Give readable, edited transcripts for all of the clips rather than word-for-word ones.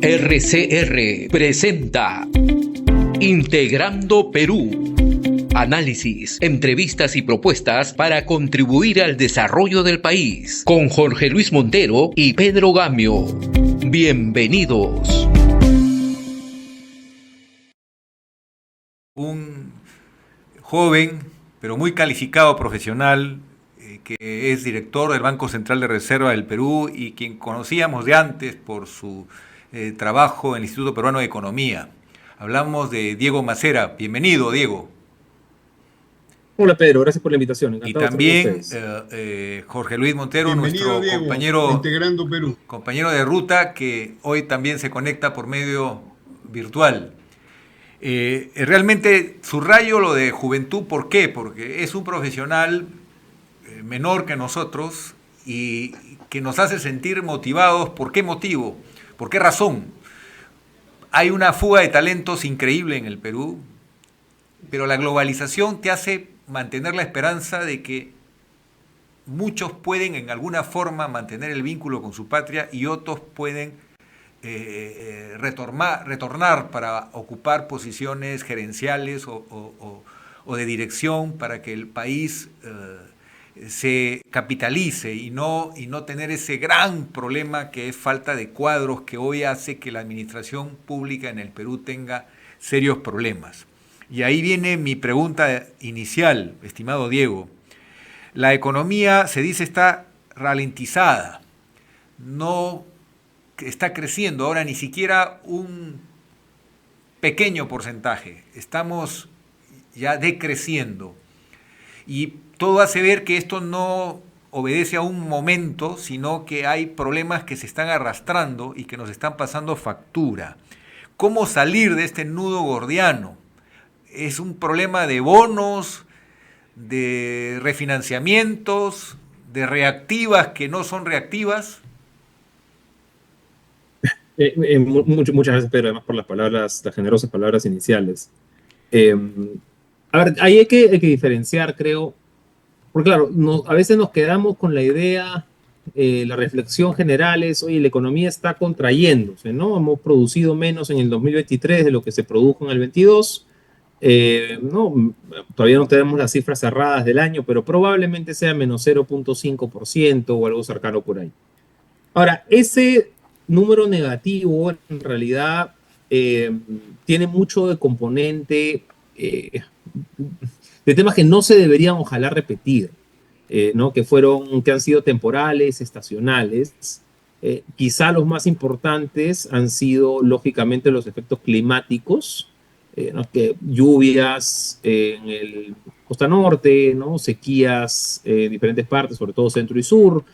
RCR presenta Integrando Perú. Análisis, entrevistas y propuestas para contribuir al desarrollo del país. Con Jorge Luis Montero y Pedro Gamio. Bienvenidos. Un joven, pero muy calificado profesional, que es director del Banco Central de Reserva del Perú y quien conocíamos de antes por su trabajo en el Instituto Peruano de Economía. Hablamos de Diego Macera. Bienvenido, Diego. Hola Pedro, gracias por la invitación. Encantado. Y también Jorge Luis Montero, bienvenido, nuestro Diego, compañero, Integrando Perú. Compañero de ruta, que hoy también se conecta por medio virtual. Realmente subrayo lo de juventud. ¿Por qué? Porque es un profesional menor que nosotros y que nos hace sentir motivados. ¿Por qué motivo? ¿Por qué razón? Hay una fuga de talentos increíble en el Perú, pero la globalización te hace mantener la esperanza de que muchos pueden en alguna forma mantener el vínculo con su patria y otros pueden retornar para ocupar posiciones gerenciales o de dirección para que el país se capitalice y no tener ese gran problema que es falta de cuadros, que hoy hace que la administración pública en el Perú tenga serios problemas. Y ahí viene mi pregunta inicial, estimado Diego. La economía, se dice, está ralentizada, no está creciendo ahora ni siquiera un pequeño porcentaje, estamos ya decreciendo. Y todo hace ver que esto no obedece a un momento, sino que hay problemas que se están arrastrando y que nos están pasando factura. ¿Cómo salir de este nudo gordiano? ¿Es un problema de bonos, de refinanciamientos, de reactivas que no son reactivas? Muchas gracias, Pedro, además por las generosas palabras iniciales. A ver, ahí hay que diferenciar, creo, porque claro, a veces nos quedamos con la idea, la reflexión general es, oye, la economía está contrayéndose, ¿no? Hemos producido menos en el 2023 de lo que se produjo en el 22. No, todavía no tenemos las cifras cerradas del año, pero probablemente sea menos 0.5% o algo cercano por ahí. Ahora, ese número negativo en realidad tiene mucho de componente de temas que no se deberían ojalá repetir, ¿no? Que han sido temporales, estacionales. Quizá los más importantes han sido, lógicamente, los efectos climáticos, ¿no? Que lluvias en el costa norte, ¿no? Sequías en diferentes partes, sobre todo centro y sur,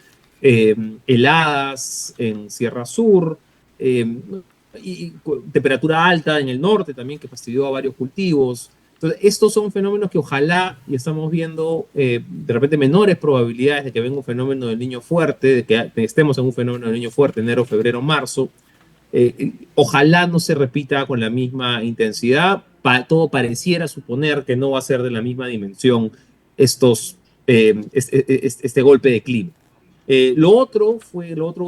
heladas en Sierra Sur, y temperatura alta en el norte también, que fastidió a varios cultivos. Entonces, estos son fenómenos que ojalá, y estamos viendo de repente menores probabilidades de que venga un fenómeno del niño fuerte, de que estemos en un fenómeno del niño fuerte enero, febrero, marzo. Ojalá no se repita con la misma intensidad. Todo pareciera suponer que no va a ser de la misma dimensión este golpe de clima. Lo otro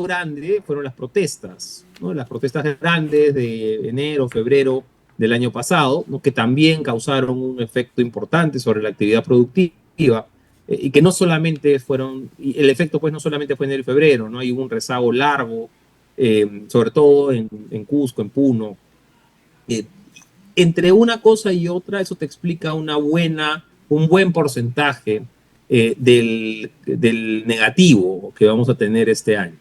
grande fueron las protestas, ¿no? Las protestas grandes de enero, febrero del año pasado, ¿no? Que también causaron un efecto importante sobre la actividad productiva, y que no solamente y el efecto pues no solamente fue en enero y febrero, ¿no? Hay un rezago largo, sobre todo en Cusco, en Puno. Entre una cosa y otra, eso te explica un buen porcentaje del negativo que vamos a tener este año.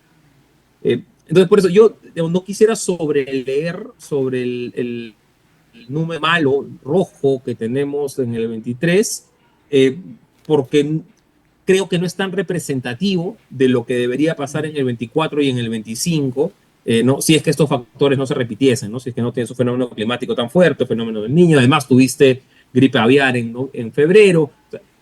Entonces, por eso yo no quisiera sobreleer sobre el número malo, rojo, que tenemos en el 23, porque creo que no es tan representativo de lo que debería pasar en el 24 y en el 25, ¿no? Si es que estos factores no se repitiesen, ¿no? Si es que no tienes un fenómeno climático tan fuerte, fenómeno del niño, además tuviste gripe aviar en febrero. O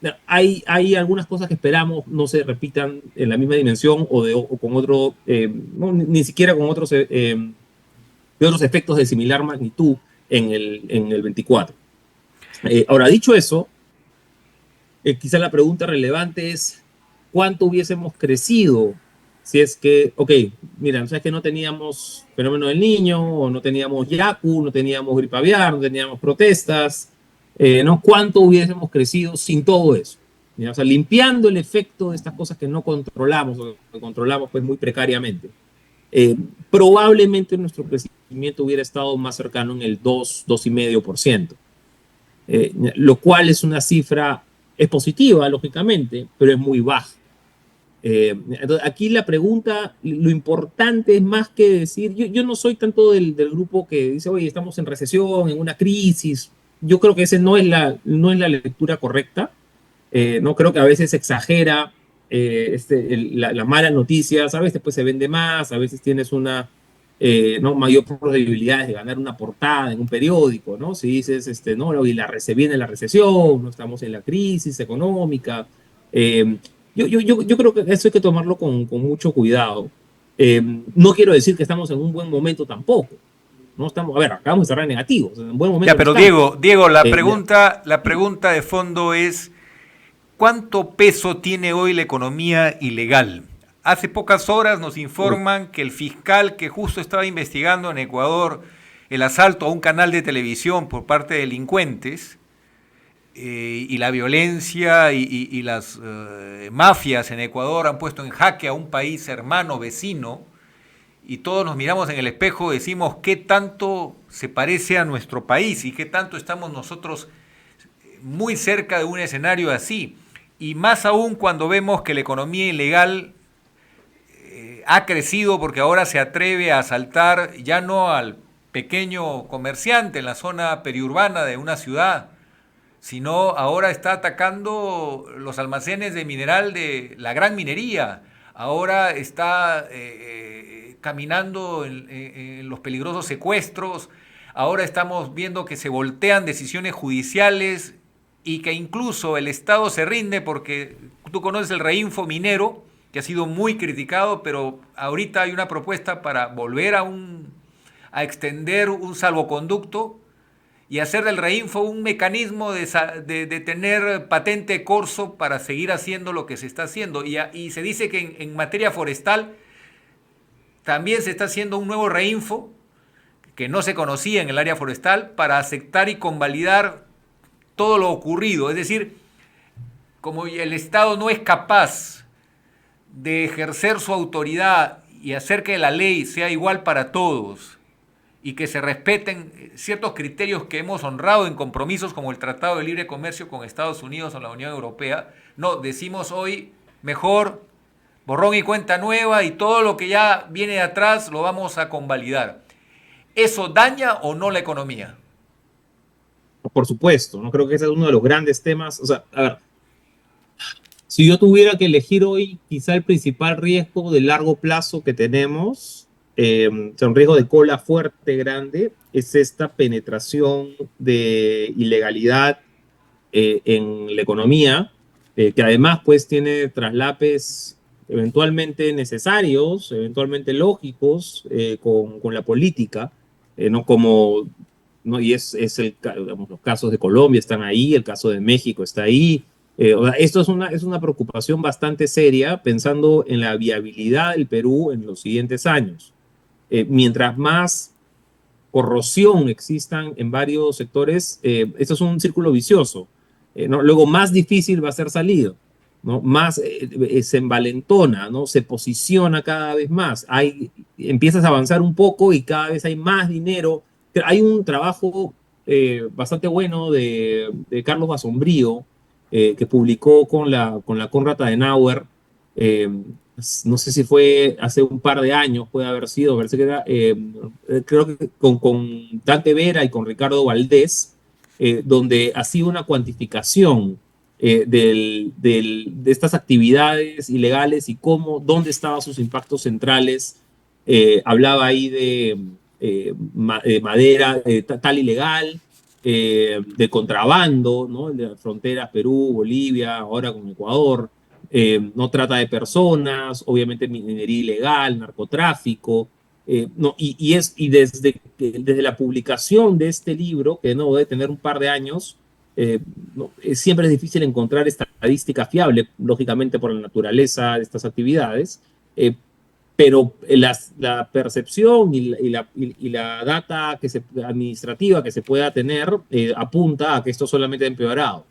sea, hay algunas cosas que esperamos no se repitan en la misma dimensión o con otro, no, ni siquiera con otros efectos de similar magnitud en el 24. Ahora, dicho eso, quizá la pregunta relevante es ¿cuánto hubiésemos crecido si es que, ok, mira, o sea, es que no teníamos fenómeno del niño, o no teníamos Yaku, no teníamos gripe aviar, no teníamos protestas, ¿no? ¿Cuánto hubiésemos crecido sin todo eso? ¿Ya? O sea, limpiando el efecto de estas cosas que no controlamos, o que controlamos pues muy precariamente. Probablemente nuestro crecimiento hubiera estado más cercano en el 2,5%, lo cual es una cifra, es positiva, lógicamente, pero es muy baja. Entonces, aquí la pregunta, lo importante es más que decir, yo no soy tanto del grupo que dice, oye, estamos en recesión, en una crisis. Yo creo que esa no es la lectura correcta. No creo que a veces exagera la mala noticia, ¿sabes? Después se vende más, a veces tienes una ¿no? mayor probabilidad de ganar una portada en un periódico, ¿no? Si dices, no, y se viene la recesión, no estamos en la crisis económica. Eh, yo creo que eso hay que tomarlo con mucho cuidado. No quiero decir que estamos en un buen momento tampoco. No estamos, a ver, acabamos de cerrar negativos, en un buen momento Ya, no pero estamos. Diego, la pregunta de fondo es, ¿cuánto peso tiene hoy la economía ilegal? Hace pocas horas nos informan que el fiscal que justo estaba investigando en Ecuador el asalto a un canal de televisión por parte de delincuentes y la violencia y las mafias en Ecuador han puesto en jaque a un país hermano, vecino, y todos nos miramos en el espejo y decimos qué tanto se parece a nuestro país y qué tanto estamos nosotros muy cerca de un escenario así. Y más aún cuando vemos que la economía ilegal ha crecido porque ahora se atreve a asaltar ya no al pequeño comerciante en la zona periurbana de una ciudad, sino ahora está atacando los almacenes de mineral de la gran minería. Ahora está caminando en los peligrosos secuestros. Ahora estamos viendo que se voltean decisiones judiciales y que incluso el Estado se rinde porque tú conoces el reinfo minero, que ha sido muy criticado, pero ahorita hay una propuesta para volver a extender un salvoconducto y hacer del reinfo un mecanismo de tener patente corso para seguir haciendo lo que se está haciendo. Y se dice que en materia forestal también se está haciendo un nuevo reinfo que no se conocía en el área forestal para aceptar y convalidar todo lo ocurrido. Es decir, como el Estado no es capaz de ejercer su autoridad y hacer que la ley sea igual para todos y que se respeten ciertos criterios que hemos honrado en compromisos como el Tratado de Libre Comercio con Estados Unidos o la Unión Europea, no, decimos hoy mejor borrón y cuenta nueva y todo lo que ya viene de atrás lo vamos a convalidar. ¿Eso daña o no la economía? Por supuesto, no creo que ese es uno de los grandes temas. O sea, a ver, si yo tuviera que elegir hoy, quizá el principal riesgo de largo plazo que tenemos, o sea, un riesgo de cola fuerte, grande, es esta penetración de ilegalidad en la economía, que además pues tiene traslapes eventualmente necesarios, eventualmente lógicos con la política, no como, no, y digamos, los casos de Colombia están ahí, el caso de México está ahí. O sea, esto es una preocupación bastante seria pensando en la viabilidad del Perú en los siguientes años. Mientras más corrosión existan en varios sectores, esto es un círculo vicioso. ¿No? Luego más difícil va a ser salir, ¿no? Más se envalentona, ¿no? Se posiciona cada vez más. Empiezas a avanzar un poco y cada vez hay más dinero. Hay un trabajo bastante bueno de Carlos Basombrío, que publicó con la Konrad Adenauer, eh, no sé si fue hace un par de años, puede haber sido, parece que era, creo que con Dante Vera y con Ricardo Valdés, donde hacía una cuantificación de estas actividades ilegales y dónde estaban sus impactos centrales. Hablaba ahí de madera tal ilegal, de contrabando, ¿no? De fronteras Perú, Bolivia, ahora con Ecuador, no trata de personas, obviamente minería ilegal, narcotráfico, no, y desde la publicación de este libro, que no debe tener un par de años, no, siempre es difícil encontrar estadística fiable, lógicamente por la naturaleza de estas actividades, pero la percepción y la data administrativa que se pueda tener apunta a que esto solamente ha empeorado.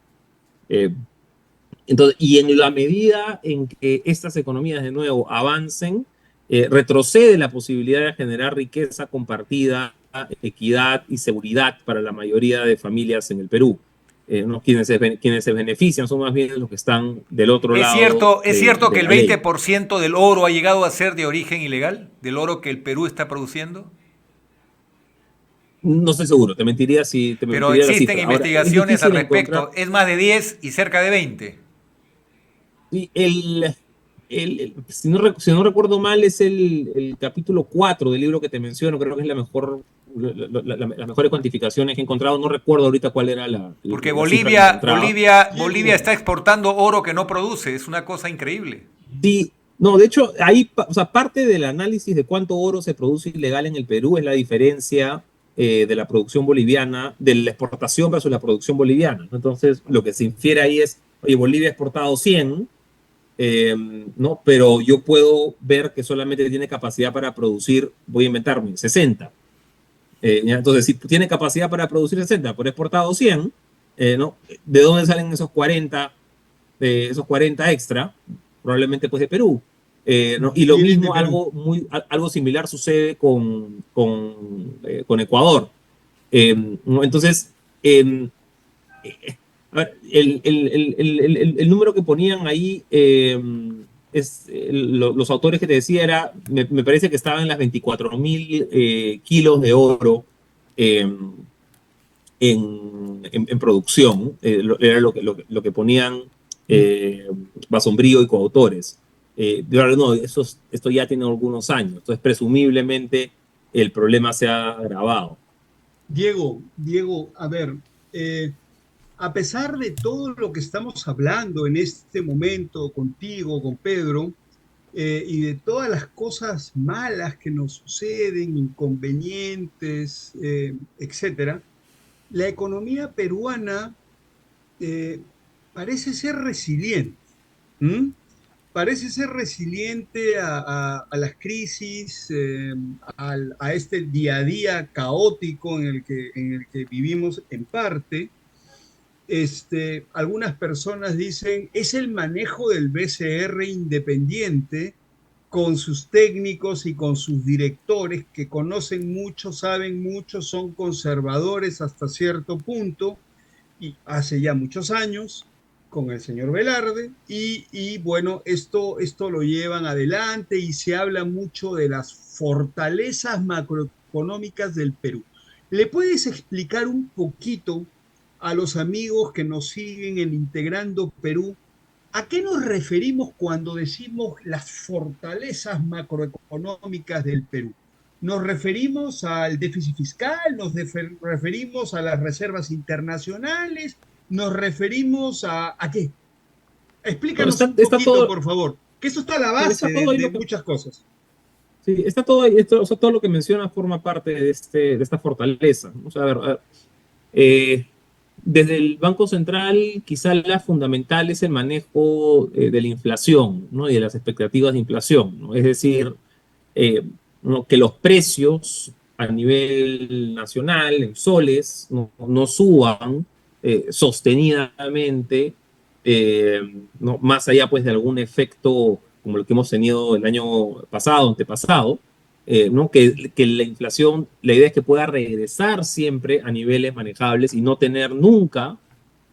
Entonces, y en la medida en que estas economías de nuevo avancen, retrocede la posibilidad de generar riqueza compartida, equidad y seguridad para la mayoría de familias en el Perú. ¿No? Quienes se benefician son más bien los que están del otro lado. Es cierto que el la ley. 20% del oro ha llegado a ser de origen ilegal, del oro que el Perú está produciendo. No estoy seguro, te mentiría si te Pero mentiría la existen cifra. Ahora, investigaciones al respecto. encontrar. Es más de 10 y cerca de 20. Sí, si no recuerdo mal, es el capítulo 4 del libro que te menciono. Creo que es la mejor, las mejores cuantificaciones que he encontrado. No recuerdo ahorita cuál era Porque la cifra que encontraba. Bolivia está exportando oro que no produce. Es una cosa increíble. Sí, no, de hecho, ahí, o sea, parte del análisis de cuánto oro se produce ilegal en el Perú es la diferencia de la producción boliviana, de la exportación versus la producción boliviana. Entonces, lo que se infiere ahí es, oye, Bolivia ha exportado 100, ¿no? Pero yo puedo ver que solamente tiene capacidad para producir, voy a inventarme, 60. Entonces, si tiene capacidad para producir 60, pero ha exportado 100, ¿no? ¿De dónde salen esos 40 extra? Probablemente pues de Perú. ¿No? Y lo mismo, algo similar sucede con Ecuador. ¿No? Entonces, a ver, el número que ponían ahí, los autores que te decía, me parece que estaban en las 24.000 kilos de oro en producción. Era lo que ponían Basombrío y coautores. No, esto ya tiene algunos años, entonces presumiblemente el problema se ha agravado. Diego, a ver, a pesar de todo lo que estamos hablando en este momento contigo, con Pedro, y de todas las cosas malas que nos suceden, inconvenientes, etcétera, la economía peruana eh, parece ser resiliente. ¿Mm? Parece ser resiliente a las crisis, a este día a día caótico en el que vivimos en parte. Algunas personas dicen, es el manejo del BCR independiente con sus técnicos y con sus directores que conocen mucho, saben mucho, son conservadores hasta cierto punto y hace ya muchos años con el señor Velarde y bueno, esto lo llevan adelante y se habla mucho de las fortalezas macroeconómicas del Perú. ¿Le puedes explicar un poquito a los amigos que nos siguen en Integrando Perú a qué nos referimos cuando decimos las fortalezas macroeconómicas del Perú? ¿Nos referimos al déficit fiscal? ¿Nos referimos a las reservas internacionales? ¿Nos referimos a qué? Explícanos un poquito, todo, por favor. Que eso está a la base de muchas cosas. Sí, está todo ahí, o sea, todo lo que mencionas forma parte de esta fortaleza. O sea, a ver, desde el Banco Central, quizá la fundamental es el manejo de la inflación, ¿no? Y de las expectativas de inflación, ¿no? Es decir, ¿no? Que los precios a nivel nacional, en soles, no suban sostenidamente, ¿no? Más allá pues de algún efecto como el que hemos tenido el año pasado, antepasado, ¿no? Que la inflación, la idea es que pueda regresar siempre a niveles manejables y no tener nunca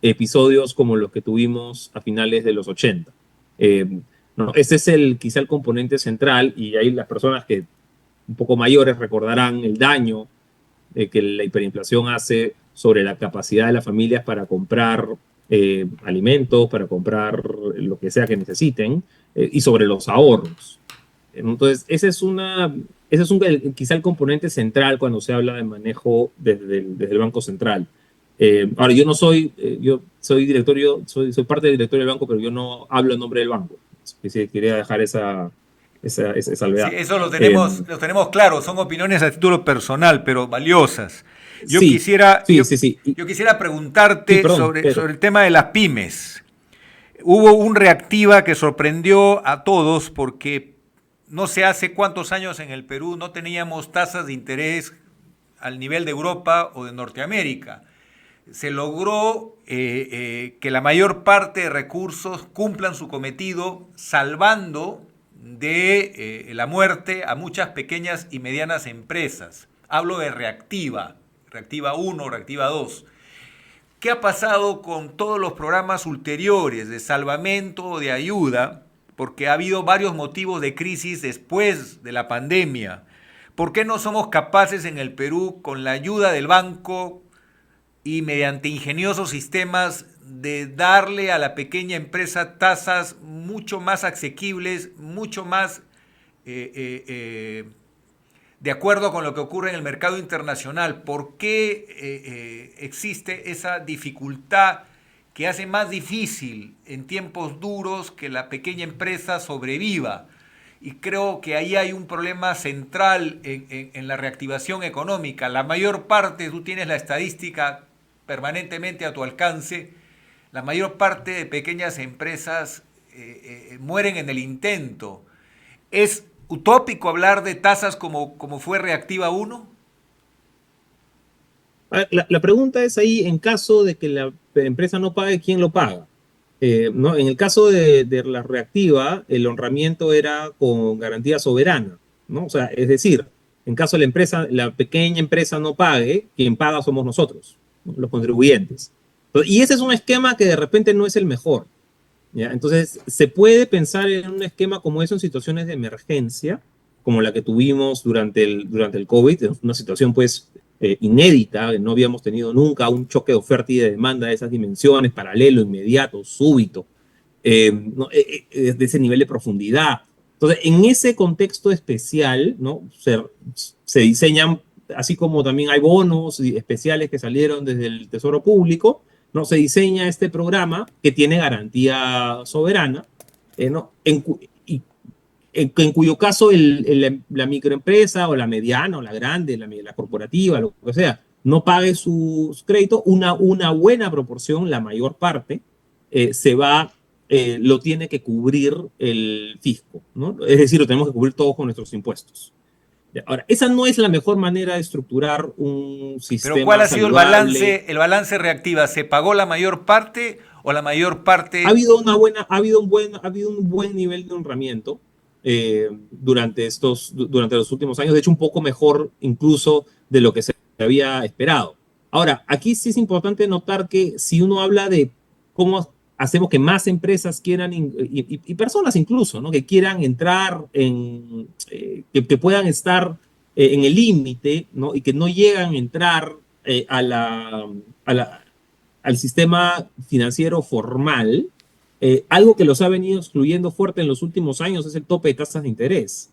episodios como los que tuvimos a finales de los 80. ¿No? Ese es quizá el componente central y ahí las personas que un poco mayores recordarán el daño que la hiperinflación hace sobre la capacidad de las familias para comprar alimentos, para comprar lo que sea que necesiten, y sobre los ahorros. Entonces, ese es quizá el componente central cuando se habla de manejo desde el Banco Central. Ahora, yo no soy, yo soy directorio, soy parte del directorio del banco, pero yo no hablo en nombre del banco. Sí, quería dejar esa salvedad. Sí, eso lo tenemos claro, son opiniones a título personal, pero valiosas. Yo quisiera preguntarte sobre el tema de las pymes. Hubo un reactiva que sorprendió a todos porque no sé hace cuántos años en el Perú no teníamos tasas de interés al nivel de Europa o de Norteamérica. Se logró que la mayor parte de recursos cumplan su cometido, salvando de la muerte a muchas pequeñas y medianas empresas. Hablo de Reactiva, Reactiva 1, Reactiva 2. ¿Qué ha pasado con todos los programas ulteriores de salvamento o de ayuda? Porque ha habido varios motivos de crisis después de la pandemia. ¿Por qué no somos capaces en el Perú, con la ayuda del banco y mediante ingeniosos sistemas, de darle a la pequeña empresa tasas mucho más asequibles, mucho más de acuerdo con lo que ocurre en el mercado internacional? ¿Por qué existe esa dificultad que hace más difícil en tiempos duros que la pequeña empresa sobreviva? Y creo que ahí hay un problema central en la reactivación económica. La mayor parte, tú tienes la estadística permanentemente a tu alcance, la mayor parte de pequeñas empresas mueren en el intento. ¿Es utópico hablar de tasas como fue Reactiva 1? La pregunta es ahí, en caso de que la empresa no pague, ¿quién lo paga? ¿No? En el caso de la Reactiva, el honramiento era con garantía soberana, ¿no? O sea, es decir, en caso de la pequeña empresa no pague, quien paga somos nosotros, ¿no? Los contribuyentes. Y ese es un esquema que de repente no es el mejor, ¿ya? Entonces, se puede pensar en un esquema como eso en situaciones de emergencia, como la que tuvimos durante el COVID, una situación pues inédita, no habíamos tenido nunca un choque de oferta y de demanda de esas dimensiones, paralelo, inmediato, súbito, ¿no? De ese nivel de profundidad. Entonces, en ese contexto especial, ¿no? Se diseñan, así como también hay bonos especiales que salieron desde el Tesoro Público, ¿no? Se diseña este programa que tiene garantía soberana, ¿no? En cuyo caso la microempresa o la mediana o la grande, la corporativa, lo que sea, no pague su crédito, una buena proporción, la mayor parte, lo tiene que cubrir el fisco, ¿no? Es decir, lo tenemos que cubrir todos con nuestros impuestos. Ahora, esa no es la mejor manera de estructurar un sistema. Pero ¿cuál ha sido saludable. el balance Reactiva? ¿Se pagó la mayor parte o la mayor parte? Ha habido un buen nivel de honramiento durante los últimos años, de hecho un poco mejor incluso de lo que se había esperado. Ahora, aquí sí es importante notar que si uno habla de cómo hacemos que más empresas quieran, y personas incluso, ¿no? Que quieran entrar que puedan estar en el límite, ¿no? Y que no llegan a entrar al sistema financiero formal, algo que los ha venido excluyendo fuerte en los últimos años es el tope de tasas de interés.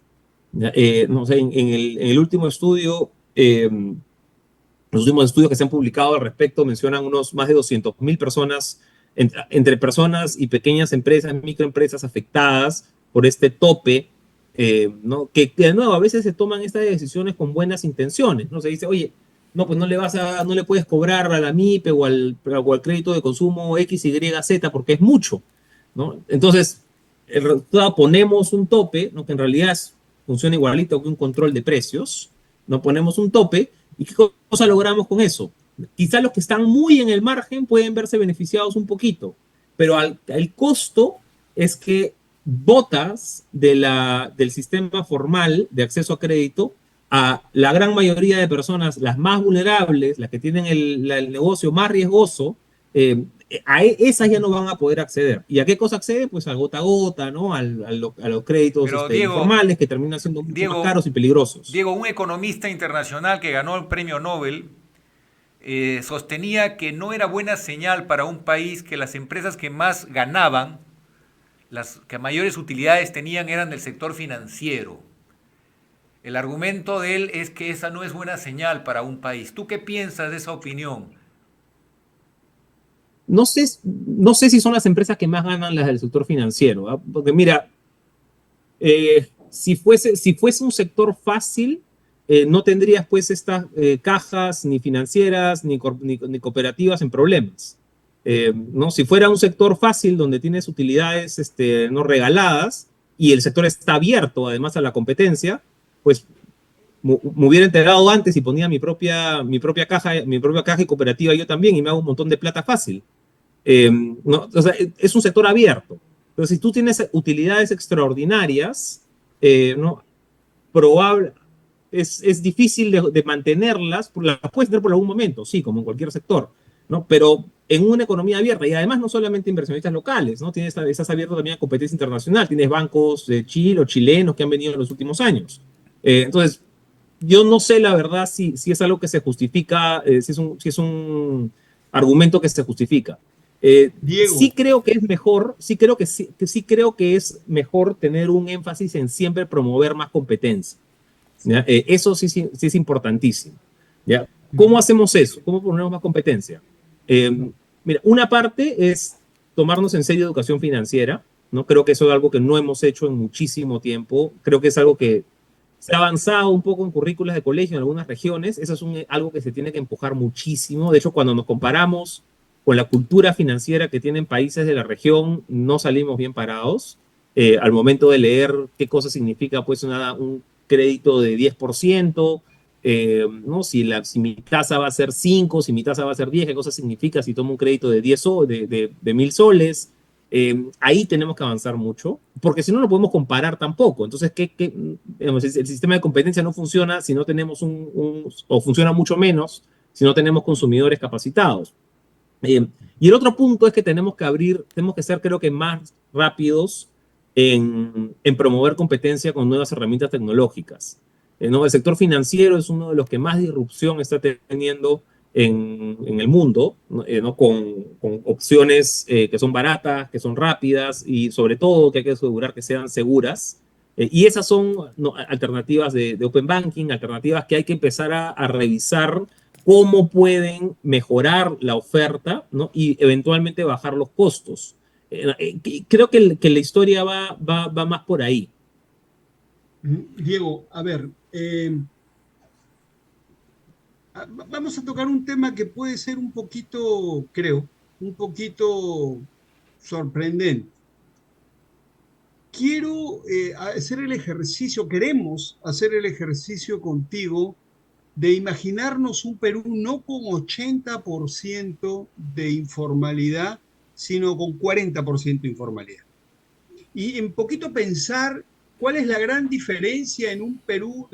No sé, en el último estudio, los últimos estudios que se han publicado al respecto mencionan más de 200.000 personas, entre personas y pequeñas empresas, microempresas afectadas por este tope, ¿no? Que de nuevo a veces se toman estas decisiones con buenas intenciones, ¿no? Se dice, oye, no, pues no le puedes cobrar a la MIPE o al crédito de consumo X, Y, Z porque es mucho, ¿no? Entonces, el resultado, ponemos un tope, ¿no? Que en realidad funciona igualito que un control de precios, ¿no? Ponemos un tope, ¿y qué cosa logramos con eso? Quizá los que están muy en el margen pueden verse beneficiados un poquito, pero el costo es que botas del sistema formal de acceso a crédito a la gran mayoría de personas, las más vulnerables, las que tienen el negocio más riesgoso, esas ya no van a poder acceder. ¿Y a qué cosa accede? Pues al gota a gota, ¿no? A los créditos informales que terminan siendo mucho más caros y peligrosos. Diego, un economista internacional que ganó el premio Nobel sostenía que no era buena señal para un país que las empresas que más ganaban, las que mayores utilidades tenían, eran del sector financiero. El argumento de él es que esa no es buena señal para un país. ¿Tú qué piensas de esa opinión? No sé si son las empresas que más ganan las del sector financiero, ¿eh? Porque mira, si fuese un sector fácil, no tendrías pues estas cajas ni financieras ni cooperativas en problemas. ¿No? Si fuera un sector fácil donde tienes utilidades no regaladas, y el sector está abierto además a la competencia, pues me hubiera enterado antes y ponía mi propia caja y cooperativa yo también y me hago un montón de plata fácil. ¿No? O sea, es un sector abierto. Entonces, si tú tienes utilidades extraordinarias, ¿no? Probable, es difícil de mantenerlas, las puedes tener por algún momento, sí, como en cualquier sector, ¿no? Pero en una economía abierta, y además no solamente inversionistas locales, ¿no? Estás abierto también a competencia internacional, tienes bancos de Chile o chilenos que han venido en los últimos años. Entonces, yo no sé la verdad si es algo que se justifica, si es un argumento que se justifica. Sí Diego, creo que es mejor, sí creo que es mejor tener un énfasis en siempre promover más competencia. ¿Ya? Eso sí es importantísimo. ¿Ya? ¿Cómo hacemos eso? ¿Cómo promovemos más competencia? Mira, una parte es tomarnos en serio educación financiera, ¿no? Creo que eso es algo que no hemos hecho en muchísimo tiempo. Creo que es algo que se ha avanzado un poco en currículas de colegio en algunas regiones. Eso es algo que se tiene que empujar muchísimo. De hecho, cuando nos comparamos con la cultura financiera que tienen países de la región, no salimos bien parados. Al momento de leer qué cosa significa pues un crédito de 10%, ¿no? Si mi tasa va a ser 5, si mi tasa va a ser 10, qué cosa significa si tomo un crédito de 10 de 1.000 soles. Ahí tenemos que avanzar mucho, porque si no, no podemos comparar tampoco. Entonces, digamos, el sistema de competencia no funciona si no tenemos o funciona mucho menos si no tenemos consumidores capacitados. Y el otro punto es que tenemos que ser, creo que, más rápidos en promover competencia con nuevas herramientas tecnológicas. ¿No? El sector financiero es uno de los que más disrupción está teniendo en el mundo, ¿no? Con opciones que son baratas, que son rápidas y sobre todo que hay que asegurar que sean seguras. Y esas son, ¿no? Alternativas de Open Banking, alternativas que hay que empezar a revisar cómo pueden mejorar la oferta, ¿no? Y eventualmente bajar los costos. Creo que la historia va más por ahí. Diego, a ver, vamos a tocar un tema que puede ser un poquito, creo, un poquito sorprendente. Quiero hacer el ejercicio, queremos hacer el ejercicio contigo de imaginarnos un Perú no con 80% de informalidad, sino con 40% de informalidad. Y un poquito pensar cuál es la gran diferencia en un Perú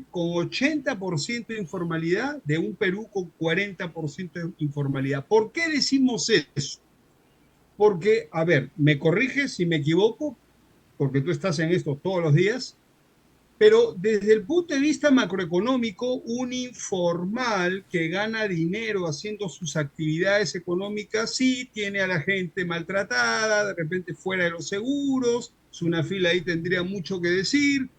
con 80% de informalidad de un Perú con 40% de informalidad. ¿Por qué decimos eso? Porque, a ver, me corriges si me equivoco, porque tú estás en esto todos los días, pero desde el punto de vista macroeconómico, un informal que gana dinero haciendo sus actividades económicas, sí tiene a la gente maltratada, de repente fuera de los seguros, una fila ahí tendría mucho que decir,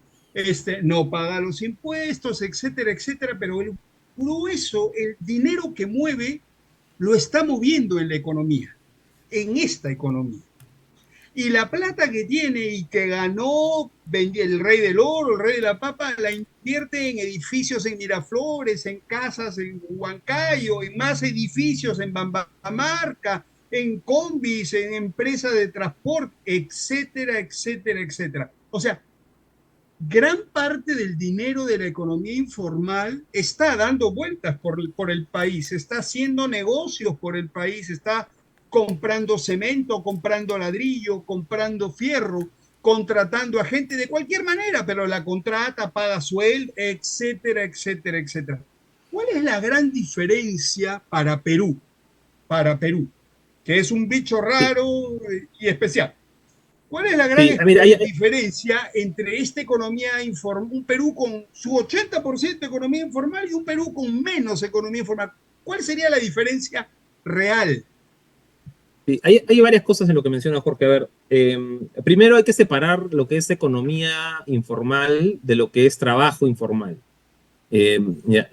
no paga los impuestos, etcétera, etcétera, pero el grueso, el dinero que mueve, lo está moviendo en la economía, en esta economía. Y la plata que tiene y que ganó el rey del oro, el rey de la papa, la invierte en edificios en Miraflores, en casas en Huancayo, en más edificios en Bambamarca, en combis, en empresas de transporte, etcétera, etcétera, etcétera. O sea, gran parte del dinero de la economía informal está dando vueltas por el país, está haciendo negocios por el país, está comprando cemento, comprando ladrillo, comprando fierro, contratando a gente de cualquier manera, pero la contrata, paga sueldo, etcétera, etcétera, etcétera. ¿Cuál es la gran diferencia para Perú? Para Perú, que es un bicho Sí, raro y especial. ¿Cuál es la gran sí, mira, diferencia entre esta economía informal, un Perú con su 80% de economía informal y un Perú con menos economía informal? ¿Cuál sería la diferencia real? sí, hay varias cosas en lo que menciona Jorge. A ver, primero hay que separar lo que es economía informal de lo que es trabajo informal. Ya,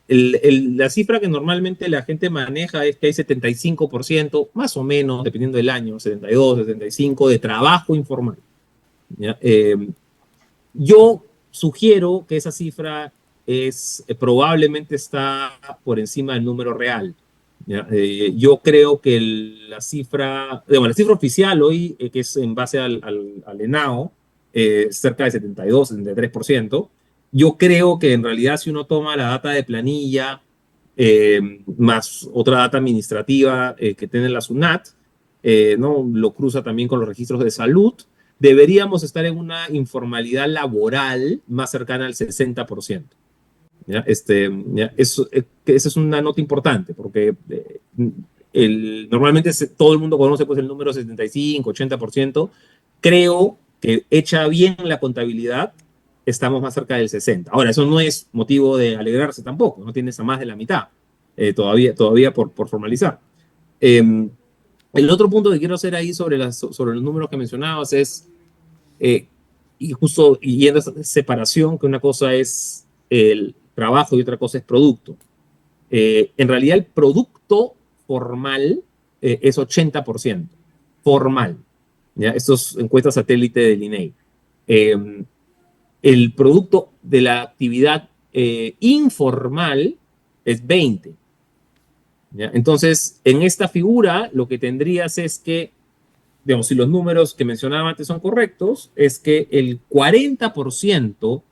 la cifra que normalmente la gente maneja es que hay 75%, más o menos, dependiendo del año, 72, 75, de trabajo informal. ¿Ya? Yo sugiero que esa cifra probablemente está por encima del número real. ¿Ya? Yo creo que la cifra oficial hoy, que es en base al ENAO, cerca de 72, 73%. Yo creo que en realidad si uno toma la data de planilla, más otra data administrativa que tiene la SUNAT, ¿no? Lo cruza también con los registros de salud, deberíamos estar en una informalidad laboral más cercana al 60%. ¿Ya? Esa es una nota importante, porque normalmente todo el mundo conoce pues, el número 75, 80%. Creo que hecha bien la contabilidad, estamos más cerca del 60%. Ahora, eso no es motivo de alegrarse tampoco, no tienes a más de la mitad todavía por formalizar. El otro punto que quiero hacer ahí sobre los números que mencionabas es, y justo yendo a esa separación, que una cosa es el trabajo y otra cosa es producto. En realidad el producto formal es 80%, formal. ¿Ya? Esto es encuesta satélite del INEI. El producto de la actividad informal es 20%. ¿Ya? Entonces, en esta figura, lo que tendrías es que, digamos, si los números que mencionaba antes son correctos, es que el 40%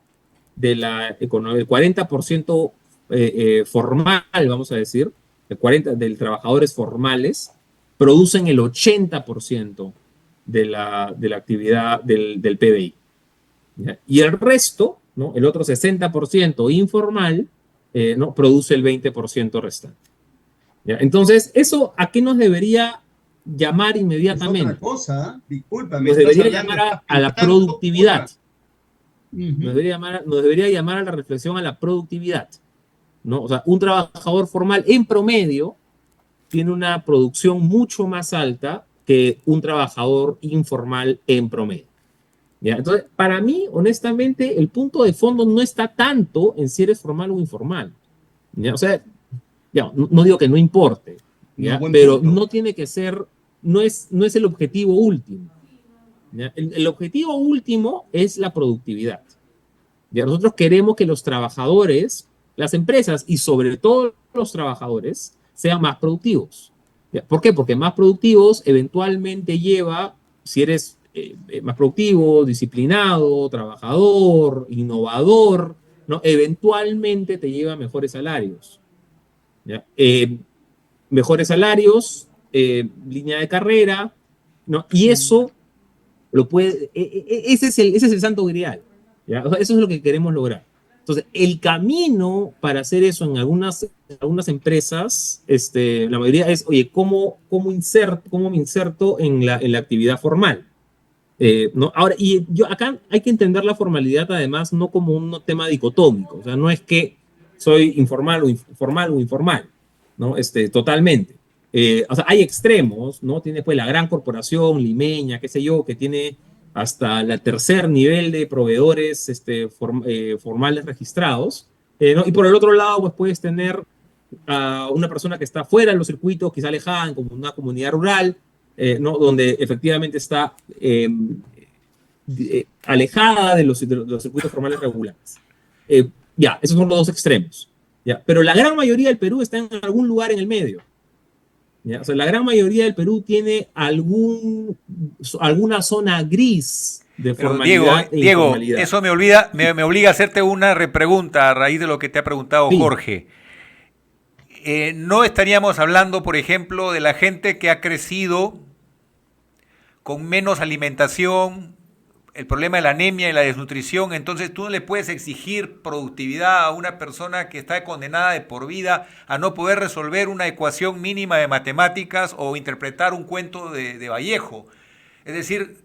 de la economía, el 40% formal, vamos a decir, el 40% de trabajadores formales, producen el 80% de la actividad del PBI. ¿Ya? Y el resto, ¿no? El otro 60% informal, ¿no? Produce el 20% restante. ¿Ya? Entonces, ¿eso a qué nos debería llamar inmediatamente? Es otra cosa, discúlpame. Nos debería llamar a la productividad. Uh-huh. Nos debería llamar a la reflexión a la productividad, ¿no? O sea, un trabajador formal en promedio tiene una producción mucho más alta que un trabajador informal en promedio. ¿Ya? Entonces, para mí, honestamente, el punto de fondo no está tanto en si eres formal o informal. ¿Ya? O sea, ya, no digo que no importe, ¿ya? No, pero punto. no tiene que ser, no es el objetivo último. ¿Ya? El objetivo último es la productividad. ¿Ya? Nosotros queremos que los trabajadores, las empresas y sobre todo los trabajadores sean más productivos. ¿Ya? ¿Por qué? Porque más productivos eventualmente lleva, si eres más productivo, disciplinado, trabajador, innovador, ¿no? Eventualmente te lleva a mejores salarios. ¿Ya? Mejores salarios, línea de carrera, ¿no? Y eso lo puede, ese es el santo grial, ¿ya? O sea, eso es lo que queremos lograr. Entonces, el camino para hacer eso en algunas empresas, la mayoría es, oye, ¿cómo me inserto en la actividad formal? ¿No? Ahora, y acá hay que entender la formalidad además no como un tema dicotómico, o sea, no es que soy informal o informal, ¿no? Totalmente. O sea, hay extremos, ¿no? Tiene pues la gran corporación, Limeña, qué sé yo, que tiene hasta el tercer nivel de proveedores formales registrados, ¿no? Y por el otro lado, pues puedes tener a una persona que está fuera de los circuitos, quizá alejada, en como una comunidad rural, ¿no? Donde efectivamente está alejada de los circuitos formales regulares. Ya, esos son los dos extremos. ¿Ya? Pero la gran mayoría del Perú está en algún lugar en el medio. ¿Ya? O sea, la gran mayoría del Perú tiene alguna zona gris de formalidad e informalidad. Eso me obliga a hacerte una repregunta a raíz de lo que te ha preguntado Sí. Jorge. No estaríamos hablando, por ejemplo, de la gente que ha crecido con menos alimentación, el problema de la anemia y la desnutrición. Entonces tú no le puedes exigir productividad a una persona que está condenada de por vida a no poder resolver una ecuación mínima de matemáticas o interpretar un cuento de Vallejo. Es decir,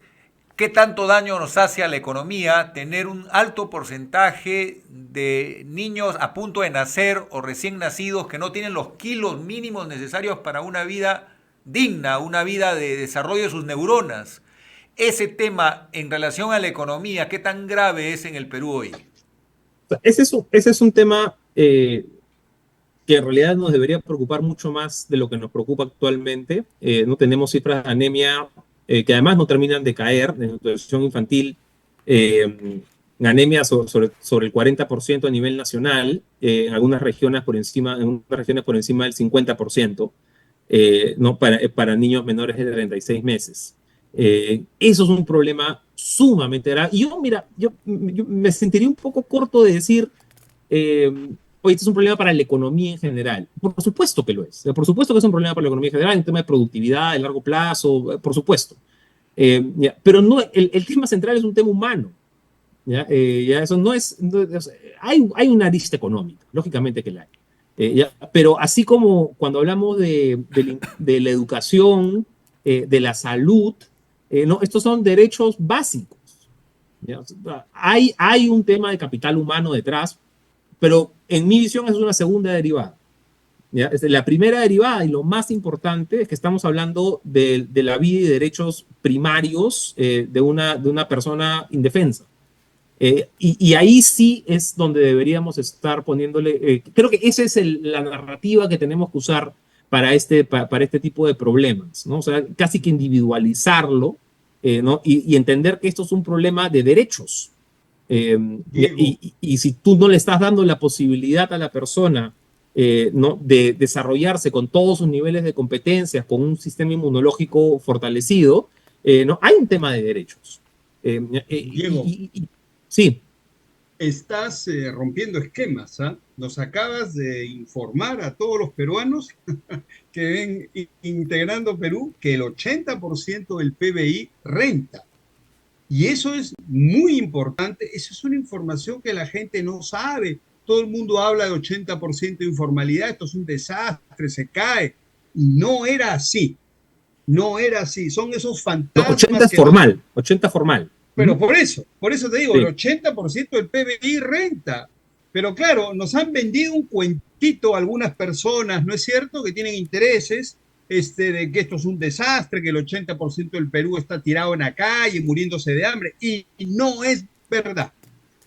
¿qué tanto daño nos hace a la economía tener un alto porcentaje de niños a punto de nacer o recién nacidos que no tienen los kilos mínimos necesarios para una vida digna, una vida de desarrollo de sus neuronas? Ese tema en relación a la economía, ¿qué tan grave es en el Perú hoy? Ese es un tema que en realidad nos debería preocupar mucho más de lo que nos preocupa actualmente. No tenemos cifras de anemia que además no terminan de caer, de nutrición infantil, anemia sobre el 40% a nivel nacional, en algunas regiones por encima del 50%, ¿no? para niños menores de 36 meses. Eso es un problema sumamente grave. Y yo me sentiría un poco corto de decir, oye, este es un problema para la economía en general. Por supuesto que lo es. Por supuesto que es un problema para la economía en general, un tema de productividad, de largo plazo, por supuesto. Pero no, el tema central es un tema humano. Ya eso no es, hay una arista económica, lógicamente que la hay. Pero así como cuando hablamos de la educación, de la salud, no, estos son derechos básicos. ¿Ya? Hay un tema de capital humano detrás, pero en mi visión es una segunda derivada. ¿Ya? La primera derivada y lo más importante es que estamos hablando de la vida y derechos primarios de una persona indefensa. Y ahí sí es donde deberíamos estar poniéndole, creo que esa es la narrativa que tenemos que usar para este tipo de problemas, ¿no? O sea, casi que individualizarlo, ¿no? Y entender que esto es un problema de derechos. Y si tú no le estás dando la posibilidad a la persona, ¿no? de desarrollarse con todos sus niveles de competencias, con un sistema inmunológico fortalecido, ¿no? Hay un tema de derechos. Diego, Sí, estás rompiendo esquemas, ¿ah? Nos acabas de informar a todos los peruanos que ven integrando Perú que el 80% del PBI renta. Y eso es muy importante, eso es una información que la gente no sabe. Todo el mundo habla de 80% de informalidad, esto es un desastre, se cae. Y no era así, no era así. Son esos no, 80 fantasmas es que nos... formal, 80 formal. Pero por eso te digo, el Sí. 80% del PBI renta. Pero claro, nos han vendido un cuentito algunas personas, ¿no es cierto?, que tienen intereses de que esto es un desastre, que el 80% del Perú está tirado en la calle, muriéndose de hambre. Y no es verdad.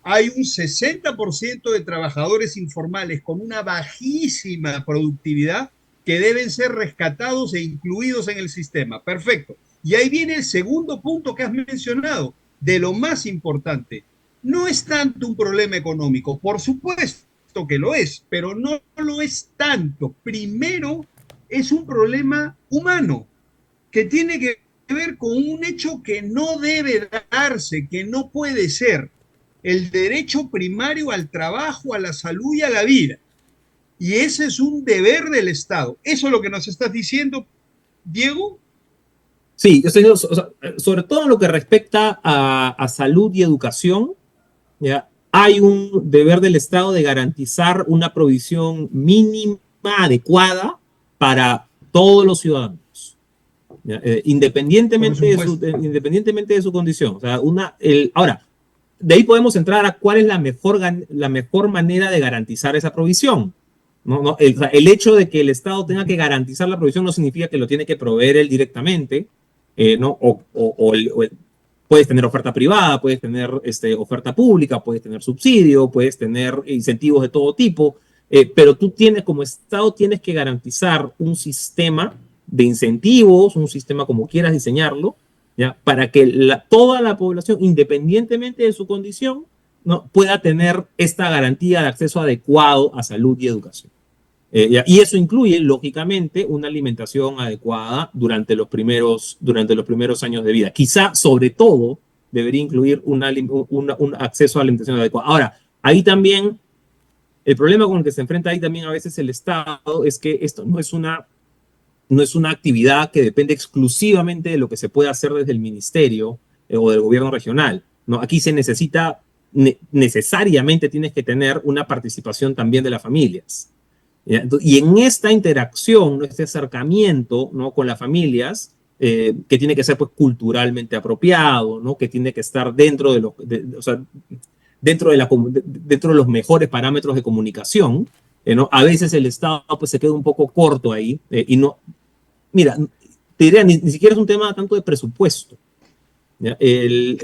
Hay un 60% de trabajadores informales con una bajísima productividad que deben ser rescatados e incluidos en el sistema. Perfecto. Y ahí viene el segundo punto que has mencionado, de lo más importante. No es tanto un problema económico, por supuesto que lo es, pero no lo es tanto. Primero, es un problema humano que tiene que ver con un hecho que no debe darse, que no puede ser el derecho primario al trabajo, a la salud y a la vida. Y ese es un deber del Estado. ¿Eso es lo que nos estás diciendo, Diego? Sí, o sea, sobre todo en lo que respecta a salud y educación, ¿ya? Hay un deber del Estado de garantizar una provisión mínima adecuada para todos los ciudadanos, ¿ya? Por supuesto. Independientemente de su condición. O sea, ahora, de ahí podemos entrar a cuál es la mejor manera de garantizar esa provisión. No, no, o sea, el hecho de que el Estado tenga que garantizar la provisión no significa que lo tiene que proveer él directamente, ¿no? Puedes tener oferta privada, puedes tener oferta pública, puedes tener subsidio, puedes tener incentivos de todo tipo, pero tú como Estado tienes que garantizar un sistema de incentivos, un sistema como quieras diseñarlo, ¿ya? Para que toda la población, independientemente de su condición, ¿no? pueda tener esta garantía de acceso adecuado a salud y educación. Y eso incluye, lógicamente, una alimentación adecuada durante los primeros años de vida. Quizá, sobre todo, debería incluir un acceso a alimentación adecuada. Ahora, ahí también, el problema con el que se enfrenta ahí también a veces el Estado es que esto no es una actividad que depende exclusivamente de lo que se puede hacer desde el ministerio o del gobierno regional, ¿no? Aquí se necesariamente tienes que tener una participación también de las familias. ¿Ya? Y en esta interacción, ¿no? Este acercamiento, ¿no? con las familias, que tiene que ser pues, culturalmente apropiado, ¿no? que tiene que estar o sea, dentro de los mejores parámetros de comunicación, ¿no? A veces el Estado pues, se queda un poco corto ahí y no, mira, te diría, ni siquiera es un tema tanto de presupuesto. ¿Ya? El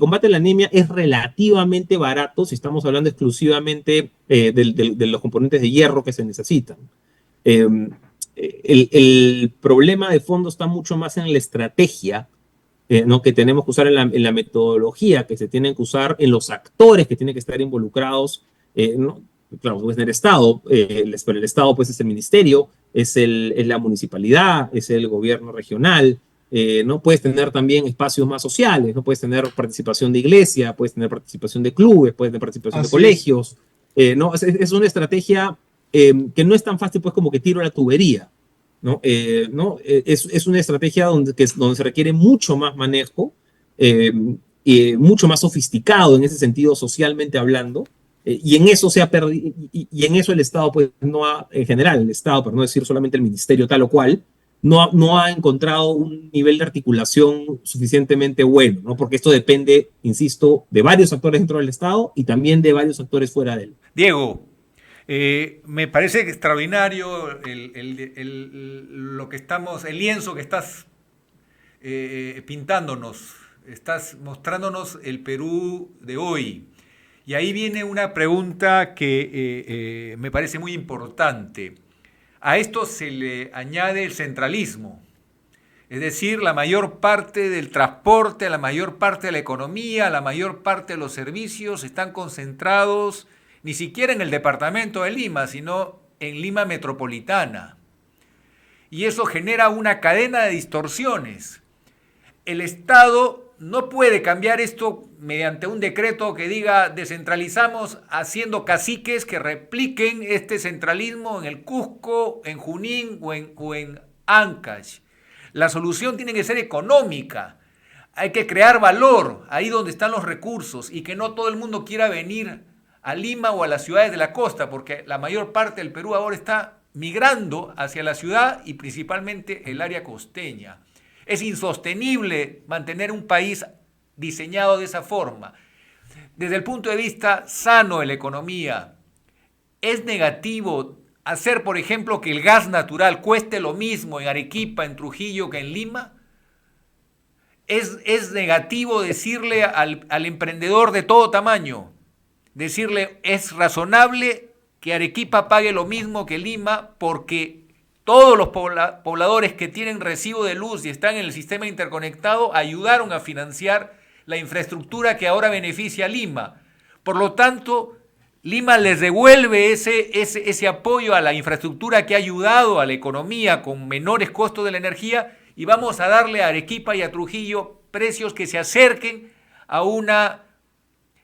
combate a la anemia es relativamente barato si estamos hablando exclusivamente de los componentes de hierro que se necesitan. Eh, el problema de fondo está mucho más en la estrategia, ¿no? que tenemos que usar en la metodología que se tienen que usar, en los actores que tienen que estar involucrados. ¿No? Claro, pues en el Estado, pero el Estado pues es el ministerio, es la municipalidad, es el gobierno regional, ¿no? Puedes tener también espacios más sociales, ¿no? Puedes tener participación de iglesia, puedes tener participación de clubes, puedes tener participación de Así es. colegios, ¿no? Es una estrategia que no es tan fácil, pues, como que tiro a la tubería, ¿no? Es una estrategia donde se requiere mucho más manejo, y mucho más sofisticado en ese sentido, socialmente hablando, y en eso se ha perdido, y en eso el Estado, pues, no ha, en general, el Estado, por no decir solamente el ministerio tal o cual, no ha encontrado un nivel de articulación suficientemente bueno, ¿no? Porque esto depende, insisto, de varios actores dentro del Estado y también de varios actores fuera de él. Diego, me parece extraordinario lo que estamos, el lienzo que estás pintándonos, estás mostrándonos el Perú de hoy. Y ahí viene una pregunta que me parece muy importante. A esto se le añade el centralismo, es decir, la mayor parte del transporte, la mayor parte de la economía, la mayor parte de los servicios están concentrados ni siquiera en el departamento de Lima, sino en Lima metropolitana. Y eso genera una cadena de distorsiones. El Estado no puede cambiar esto mediante un decreto que diga descentralizamos haciendo caciques que repliquen este centralismo en el Cusco, en Junín o en Ancash. La solución tiene que ser económica. Hay que crear valor ahí donde están los recursos y que no todo el mundo quiera venir a Lima o a las ciudades de la costa, porque la mayor parte del Perú ahora está migrando hacia la ciudad y principalmente el área costeña. Es insostenible mantener un país diseñado de esa forma. Desde el punto de vista sano de la economía, es negativo hacer, por ejemplo, que el gas natural cueste lo mismo en Arequipa, en Trujillo, que en Lima. Es negativo decirle al emprendedor de todo tamaño, decirle es razonable que Arequipa pague lo mismo que Lima porque todos los pobladores que tienen recibo de luz y están en el sistema interconectado ayudaron a financiar la infraestructura que ahora beneficia a Lima. Por lo tanto, Lima les devuelve ese apoyo a la infraestructura que ha ayudado a la economía con menores costos de la energía y vamos a darle a Arequipa y a Trujillo precios que se acerquen a una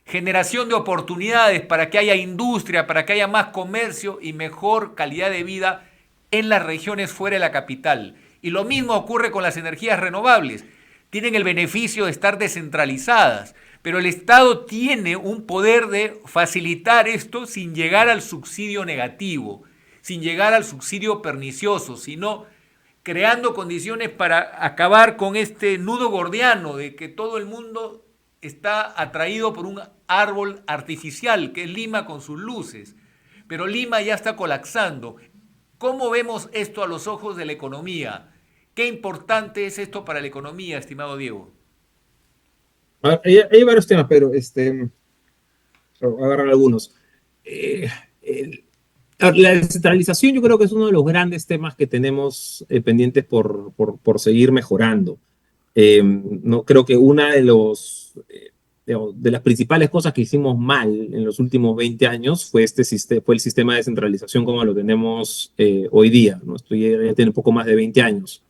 generación de oportunidades para que haya industria, para que haya más comercio y mejor calidad de vida en las regiones fuera de la capital. Y lo mismo ocurre con las energías renovables. Tienen el beneficio de estar descentralizadas, pero el Estado tiene un poder de facilitar esto sin llegar al subsidio negativo, sin llegar al subsidio pernicioso, sino creando condiciones para acabar con este nudo gordiano de que todo el mundo está atraído por un árbol artificial, que es Lima con sus luces. Pero Lima ya está colapsando. ¿Cómo vemos esto a los ojos de la economía? ¿Qué importante es esto para la economía, estimado Diego? Hay varios temas, pero agarrar algunos. La descentralización yo creo que es uno de los grandes temas que tenemos pendientes por seguir mejorando. No creo que una de las principales cosas que hicimos mal en los últimos 20 años fue el sistema de descentralización como lo tenemos hoy día, ¿no? Esto ya tiene un poco más de 20 años.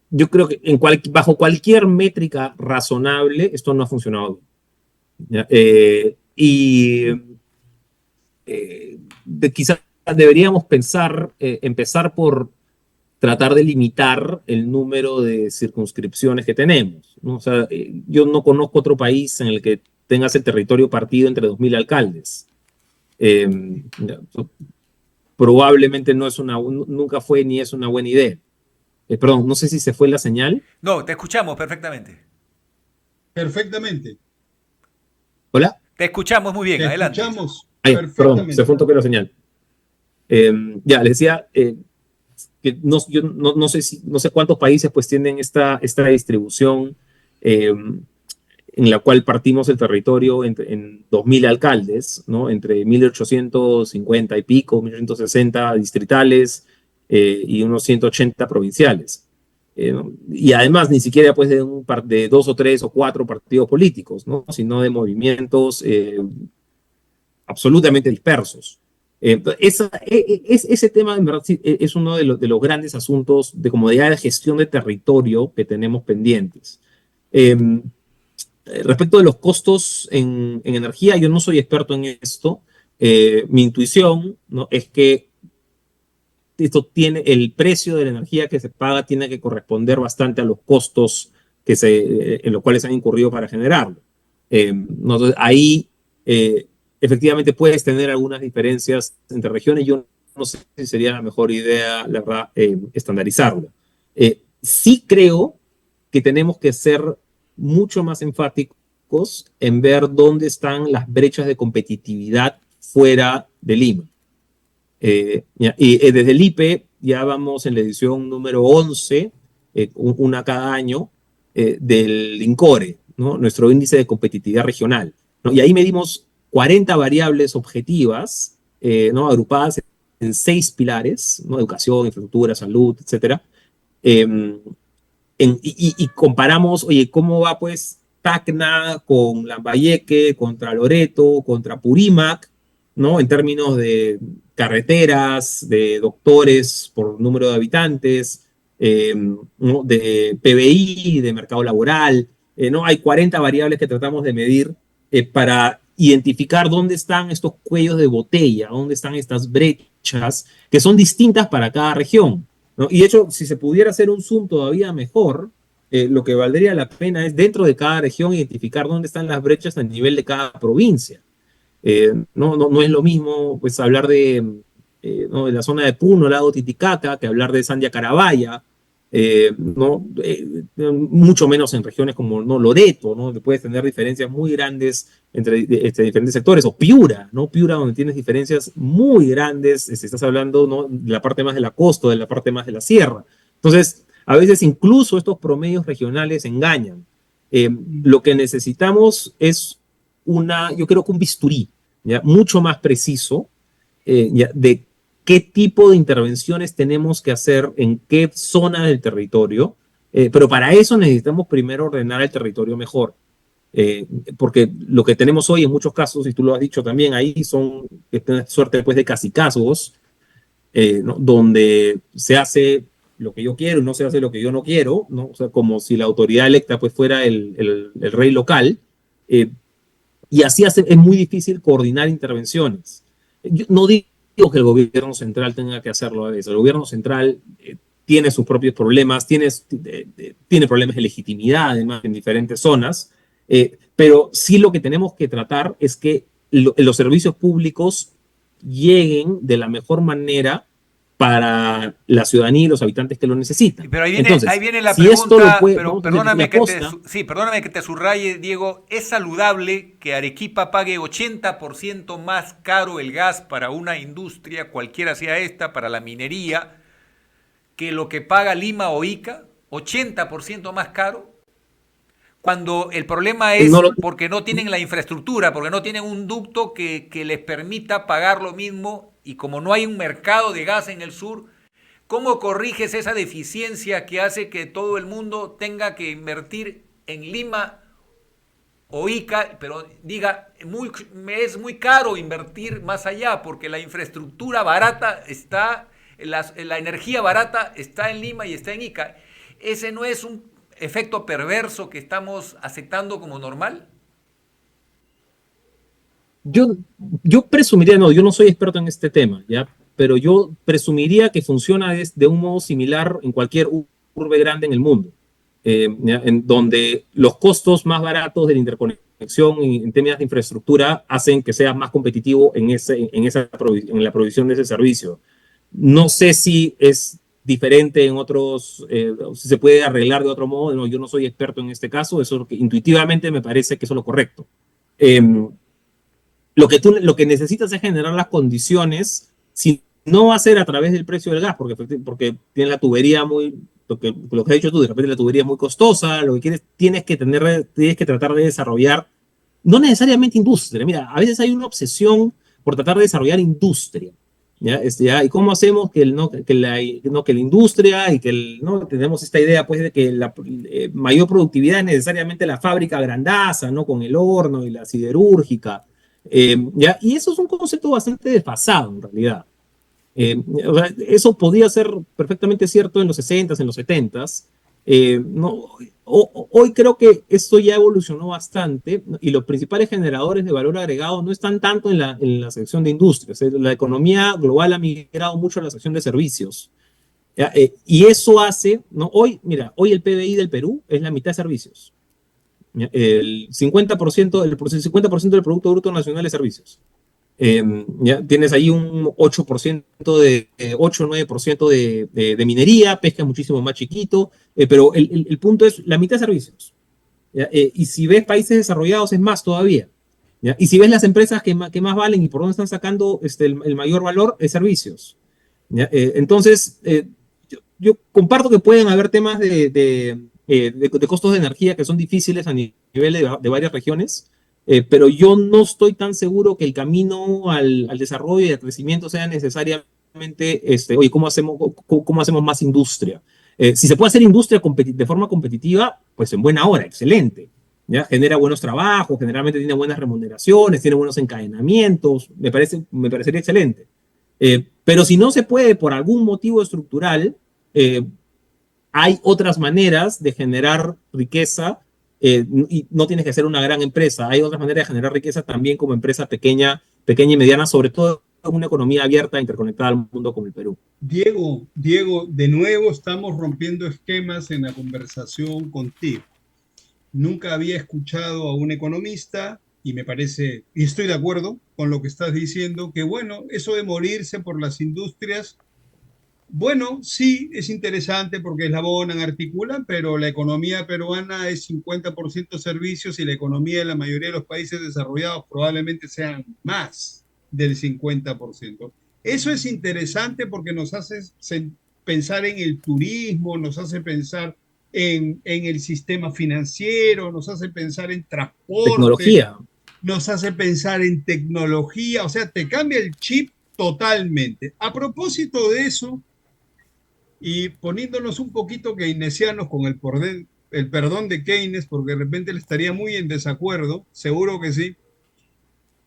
Yo creo que bajo cualquier métrica razonable esto no ha funcionado bien, ¿ya? Quizás deberíamos empezar por tratar de limitar el número de circunscripciones que tenemos, ¿no? O sea, yo no conozco otro país en el que tengas el territorio partido entre 2.000 alcaldes. Probablemente nunca fue ni es una buena idea. Perdón, no sé si se fue la señal. No, te escuchamos perfectamente. Perfectamente. ¿Hola? Te escuchamos muy bien, Te adelante. escuchamos Perdón, perfectamente. se fue un toque la señal. Ya, les decía que yo no sé cuántos países pues tienen esta distribución en la cual partimos el territorio en 2.000 alcaldes, ¿no? Entre 1.850 y pico, 1.860 distritales y unos 180 provinciales. ¿No? Y además ni siquiera pues de 2 o 3 o 4 partidos políticos, ¿no? Sino de movimientos absolutamente dispersos. Ese tema, en verdad, sí, es uno de los grandes asuntos de comodidad de gestión de territorio que tenemos pendientes. Eh, Respecto de los costos en energía, yo no soy experto en esto. Mi intuición, ¿no?, es que el precio de la energía que se paga tiene que corresponder bastante a los costos en los cuales han incurrido para generarlo. ¿No? Entonces, ahí efectivamente puedes tener algunas diferencias entre regiones. Yo no sé si sería la mejor idea, la verdad, estandarizarlo. Sí creo que tenemos que ser mucho más enfáticos en ver dónde están las brechas de competitividad fuera de Lima. Desde el IPE ya vamos en la edición número 11, una cada año, del INCORE, ¿no?, nuestro índice de competitividad regional, ¿no? Y ahí medimos 40 variables objetivas, ¿no?, agrupadas en 6 pilares, ¿no?, educación, infraestructura, salud, etcétera. Y comparamos, oye, ¿cómo va pues Tacna con Lambayeque, contra Loreto, contra Apurímac, ¿no?, en términos de carreteras, de doctores por número de habitantes, ¿no?, de PBI, de mercado laboral, ¿no? Hay 40 variables que tratamos de medir para identificar dónde están estos cuellos de botella, dónde están estas brechas que son distintas para cada región, ¿no? Y de hecho, si se pudiera hacer un zoom todavía mejor, lo que valdría la pena es dentro de cada región identificar dónde están las brechas a nivel de cada provincia. No es lo mismo pues hablar ¿no?, de la zona de Puno, lago Titicaca, que hablar de Sandia Carabaya, ¿no? Mucho menos en regiones como, ¿no?, Loreto, ¿no?, donde puedes tener diferencias muy grandes entre diferentes sectores, o Piura, ¿no? Piura, donde tienes diferencias muy grandes, si estás hablando, ¿no?, de la parte más de la costa, de la parte más de la sierra. Entonces, a veces incluso estos promedios regionales engañan. Lo que necesitamos es yo creo que un bisturí, ¿ya?, mucho más preciso, ¿ya?, de qué tipo de intervenciones tenemos que hacer en qué zona del territorio, pero para eso necesitamos primero ordenar el territorio mejor, porque lo que tenemos hoy en muchos casos, y tú lo has dicho también, ahí son suerte pues de cacicazgos, ¿no?, donde se hace lo que yo quiero y no se hace lo que yo no quiero, ¿no? O sea, como si la autoridad electa pues fuera el rey local, y así es muy difícil coordinar intervenciones. Yo no digo que el gobierno central tenga que hacerlo a veces. El gobierno central tiene sus propios problemas, tiene problemas de legitimidad además en diferentes zonas, pero sí lo que tenemos que tratar es que los servicios públicos lleguen de la mejor manera para la ciudadanía y los habitantes que lo necesitan. Pero Entonces, ahí viene la si pregunta, esto lo puede, pero perdóname que te subraye, Diego, ¿es saludable que Arequipa pague 80% más caro el gas para una industria, cualquiera sea esta, para la minería, que lo que paga Lima o Ica? ¿80% más caro? Cuando el problema es porque no tienen la infraestructura, porque no tienen un ducto que les permita pagar lo mismo, y como no hay un mercado de gas en el sur, ¿cómo corriges esa deficiencia que hace que todo el mundo tenga que invertir en Lima o Ica, pero diga, es muy caro invertir más allá porque la infraestructura barata está, la energía barata está en Lima y está en Ica? ¿Ese no es un efecto perverso que estamos aceptando como normal? Yo presumiría, no, yo no soy experto en este tema, ¿ya? Pero yo presumiría que funciona de un modo similar en cualquier urbe grande en el mundo, en donde los costos más baratos de la interconexión en términos de infraestructura hacen que sea más competitivo en la provisión de ese servicio. No sé si es diferente en otros, si se puede arreglar de otro modo. No, yo no soy experto en este caso, eso es lo que intuitivamente me parece que eso es lo correcto. Lo que necesitas es generar las condiciones, si no va a ser a través del precio del gas, porque tienes la tubería lo que has dicho tú, de repente la tubería es muy costosa, lo que tienes que tratar de desarrollar, no necesariamente industria. Mira, a veces hay una obsesión por tratar de desarrollar industria, ¿ya? ¿Y cómo hacemos que la industria ¿no? Tenemos esta idea pues de que la mayor productividad es necesariamente la fábrica grandaza, ¿no? Con el horno y la siderúrgica. ¿Ya? Y eso es un concepto bastante desfasado, en realidad. O sea, eso podía ser perfectamente cierto en los 60s, en los 70s. No, hoy creo que esto ya evolucionó bastante, ¿no? Y los principales generadores de valor agregado no están tanto en la sección de industrias. La economía global ha migrado mucho a la sección de servicios. ¿Ya? Y eso hace, ¿no? Hoy, mira, hoy el PBI del Perú es la mitad de servicios. ¿Ya? El 50%, el 50% del Producto Bruto Nacional es servicios. Ya tienes ahí un 8% 8 o 9% de minería, pesca es muchísimo más chiquito, pero el punto es la mitad de servicios. ¿Ya? Y si ves países desarrollados es más todavía. ¿Ya? Y si ves las empresas que más valen y por dónde están sacando el mayor valor, es servicios. ¿Ya? Entonces, yo comparto que pueden haber temas de costos de energía que son difíciles a nivel de varias regiones, pero yo no estoy tan seguro que el camino al desarrollo y al crecimiento sea necesariamente, oye, cómo hacemos más industria? Si se puede hacer industria de forma competitiva, pues en buena hora, excelente. ¿Ya? Genera buenos trabajos, generalmente tiene buenas remuneraciones, tiene buenos encadenamientos, me parecería excelente. Pero si no se puede por algún motivo estructural, eh, hay otras maneras de generar riqueza, y no tienes que ser una gran empresa. Hay otras maneras de generar riqueza también como empresa pequeña, pequeña y mediana, sobre todo en una economía abierta, interconectada al mundo como el Perú. Diego, de nuevo estamos rompiendo esquemas en la conversación contigo. Nunca había escuchado a un economista y me parece, y estoy de acuerdo con lo que estás diciendo, que bueno, eso de morirse por las industrias, bueno, sí, es interesante porque eslabonan, articulan, pero la economía peruana es 50% servicios y la economía de la mayoría de los países desarrollados probablemente sean más del 50%. Eso es interesante porque nos hace pensar en el turismo, nos hace pensar en el sistema financiero, nos hace pensar en transporte, Tecnología. nos hace pensar en tecnología, o sea, te cambia el chip totalmente. A propósito de eso, y poniéndonos un poquito keynesianos con el perdón de Keynes, porque de repente él estaría muy en desacuerdo, seguro que sí.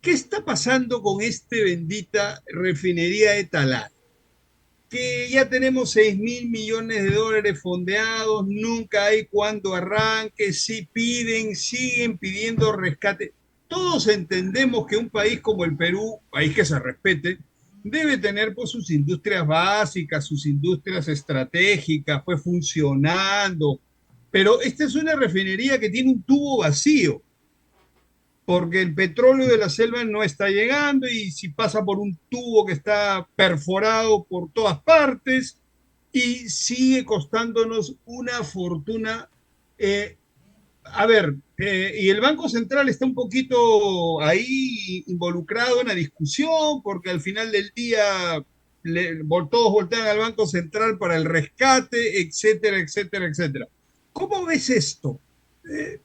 ¿Qué está pasando con este bendita refinería de Talar? Que ya tenemos 6.000 millones de dólares fondeados, nunca hay cuando arranque, si piden, siguen pidiendo rescate. Todos entendemos que un país como el Perú, país que se respete, debe tener pues, sus industrias básicas, sus industrias estratégicas, pues funcionando. Pero esta es una refinería que tiene un tubo vacío porque el petróleo de la selva no está llegando y si pasa por un tubo que está perforado por todas partes y sigue costándonos una fortuna. Eh, y el Banco Central está un poquito ahí involucrado en la discusión porque al final del día todos voltean al Banco Central para el rescate, etcétera, etcétera, etcétera. ¿Cómo ves esto? Eh,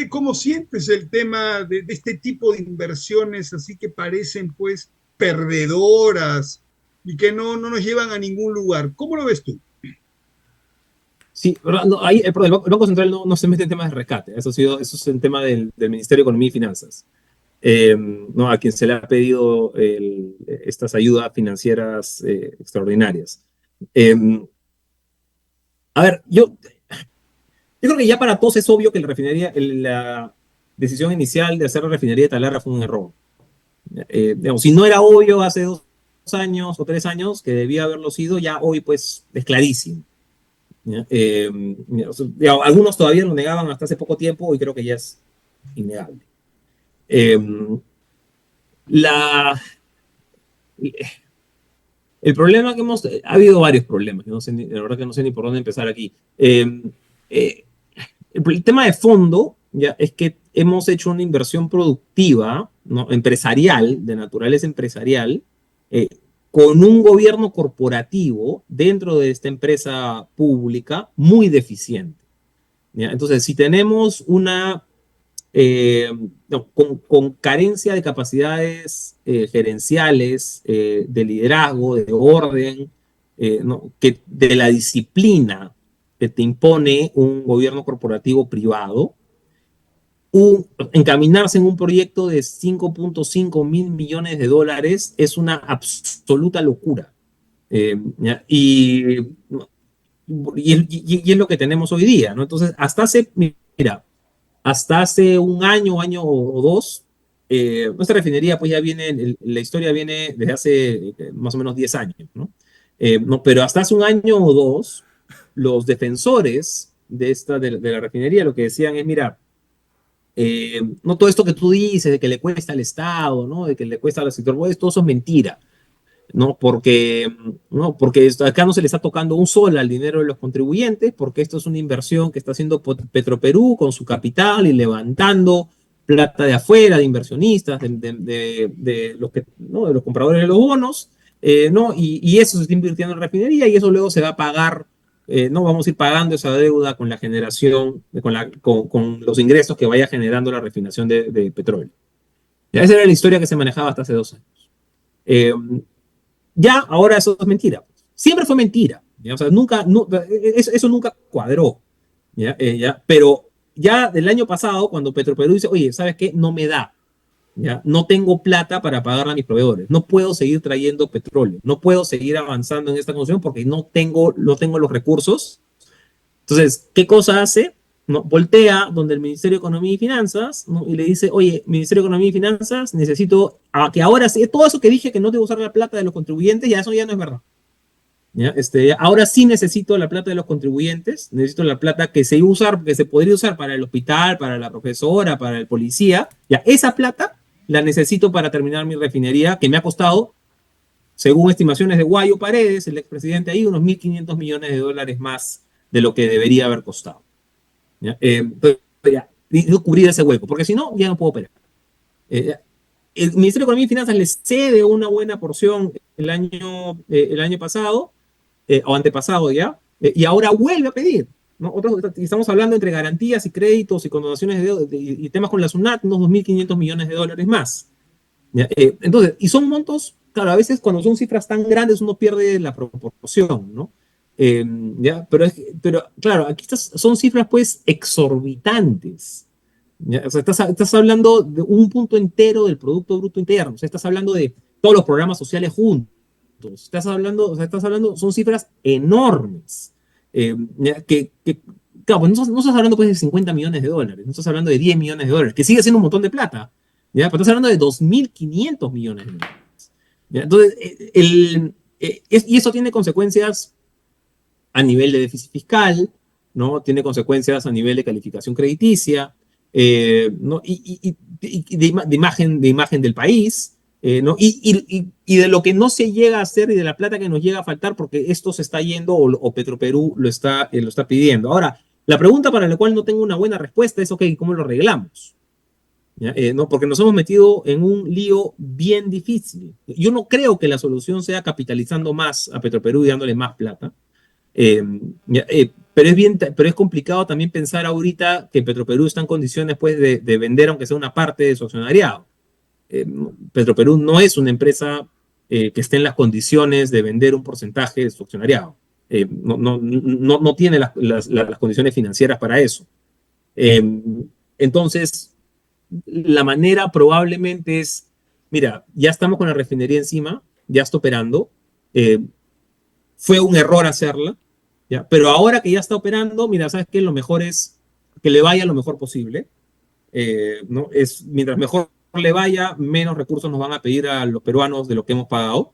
¿Cómo sientes el tema de este tipo de inversiones así que parecen pues perdedoras y que no nos llevan a ningún lugar? ¿Cómo lo ves tú? Sí, pero no, ahí el Banco Central no se mete en temas de rescate. Eso es el tema del Ministerio de Economía y Finanzas. ¿No? A quien se le ha pedido estas ayudas financieras extraordinarias. Eh, a ver, yo creo que ya para todos es obvio que la decisión inicial de hacer la refinería de Talara fue un error. Digamos, si no era obvio hace 2 años o 3 años que debía haberlo sido, ya hoy pues es clarísimo. ¿Ya? O sea, digamos, algunos todavía lo negaban hasta hace poco tiempo y creo que ya es innegable. Eh, la, el problema que ha habido varios problemas, no sé la verdad que no sé ni por dónde empezar aquí. Eh, el tema de fondo ya es que hemos hecho una inversión productiva, ¿no? Empresarial, de naturaleza empresarial, eh, con un gobierno corporativo dentro de esta empresa pública muy deficiente. ¿Ya? Entonces, si tenemos eh, no, con carencia de capacidades gerenciales, de liderazgo, de orden, ¿no? De la disciplina que te impone un gobierno corporativo privado, encaminarse en un proyecto de 5.5 mil millones de dólares es una absoluta locura. ¿Ya? Y es lo que tenemos hoy día, ¿no? Entonces, mira, hasta hace un año o dos, nuestra refinería, pues ya viene, la historia viene desde hace más o menos 10 años, ¿no? No, pero hasta hace un año o dos, los defensores de la refinería lo que decían es, mira, no todo esto que tú dices, de que le cuesta al Estado, ¿no? De que le cuesta al sector, pues todo eso es mentira. No, porque acá no se le está tocando un sol al dinero de los contribuyentes, porque esto es una inversión que está haciendo Petroperú con su capital y levantando plata de afuera, de inversionistas, de los que, ¿no? De los compradores de los bonos, ¿no? Y eso se está invirtiendo en refinería y eso luego se va a pagar, ¿no? Vamos a ir pagando esa deuda con la generación, con los ingresos que vaya generando la refinación de petróleo. Ya, esa era la historia que se manejaba hasta hace 2 años. Eh, ya, ahora eso es mentira. Siempre fue mentira. ¿Ya? O sea, eso nunca cuadró. ¿Ya? Pero ya del año pasado, cuando Petroperú dice, oye, ¿sabes qué? No me da. ¿Ya? No tengo plata para pagarle a mis proveedores. No puedo seguir trayendo petróleo. No puedo seguir avanzando en esta construcción porque no tengo los recursos. Entonces, ¿qué cosa hace? ¿No? Voltea donde el Ministerio de Economía y Finanzas, ¿no? Y le dice, oye, Ministerio de Economía y Finanzas, necesito que ahora sí, todo eso que dije que no debo usar la plata de los contribuyentes, ya eso ya no es verdad. ¿Ya? Ahora sí necesito la plata de los contribuyentes, necesito la plata que se iba a usar, que se podría usar para el hospital, para la profesora, para el policía. Ya, esa plata la necesito para terminar mi refinería, que me ha costado, según estimaciones de Guayo Paredes, el expresidente ahí, unos 1.500 millones de dólares más de lo que debería haber costado. ¿Ya? Pero ya, necesito cubrir ese hueco, porque si no, ya no puedo operar. El Ministerio de Economía y Finanzas le cede una buena porción el año pasado, o antepasado ya, y ahora vuelve a pedir. ¿No? Estamos hablando entre garantías y créditos y condonaciones y temas con la SUNAT, unos 2.500 millones de dólares más. ¿Ya? Entonces, y son montos, claro, a veces cuando son cifras tan grandes uno pierde la proporción, ¿no? ¿Ya? Pero claro, aquí son cifras pues exorbitantes. ¿Ya? O sea, estás hablando de un punto entero del Producto Bruto Interno, o sea, estás hablando de todos los programas sociales juntos, son cifras enormes. ¿Ya? Claro, pues no estás hablando pues de 50 millones de dólares, no estás hablando de 10 millones de dólares, que sigue siendo un montón de plata, ¿ya? Pero estás hablando de 2.500 millones de dólares. ¿Ya? Entonces, y eso tiene consecuencias a nivel de déficit fiscal, ¿no? Tiene consecuencias a nivel de calificación crediticia, ¿no? Y de imagen del país, ¿no? Y de lo que no se llega a hacer y de la plata que nos llega a faltar porque esto se está yendo o Petroperú lo está pidiendo. Ahora, la pregunta para la cual no tengo una buena respuesta es, ok, ¿cómo lo arreglamos? ¿Ya? No, porque nos hemos metido en un lío bien difícil. Yo no creo que la solución sea capitalizando más a Petroperú y dándole más plata. Pero es complicado también pensar ahorita que Petroperú está en condiciones pues, de vender, aunque sea una parte de su accionariado. Petroperú no es una empresa que esté en las condiciones de vender un porcentaje de su accionariado. No tiene las condiciones financieras para eso. Entonces, la manera probablemente es, mira, ya estamos con la refinería encima, ya está operando, fue un error hacerla, ¿ya? Pero ahora que ya está operando, mira, ¿sabes qué? Lo mejor es que le vaya lo mejor posible, ¿no? Mientras mejor le vaya, menos recursos nos van a pedir a los peruanos de lo que hemos pagado,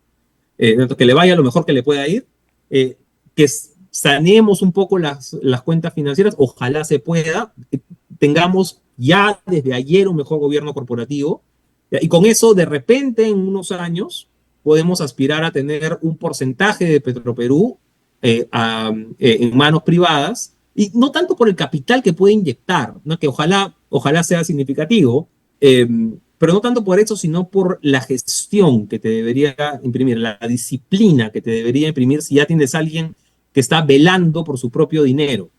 que le vaya lo mejor que le pueda ir, que saneemos un poco las cuentas financieras, ojalá se pueda, que tengamos ya desde ayer un mejor gobierno corporativo, ¿ya? Y con eso, de repente, en unos años, podemos aspirar a tener un porcentaje de Petroperú en manos privadas, y no tanto por el capital que puede inyectar, ¿no? Que ojalá sea significativo, pero no tanto por eso, sino por la gestión que te debería imprimir, la disciplina que te debería imprimir si ya tienes a alguien que está velando por su propio dinero,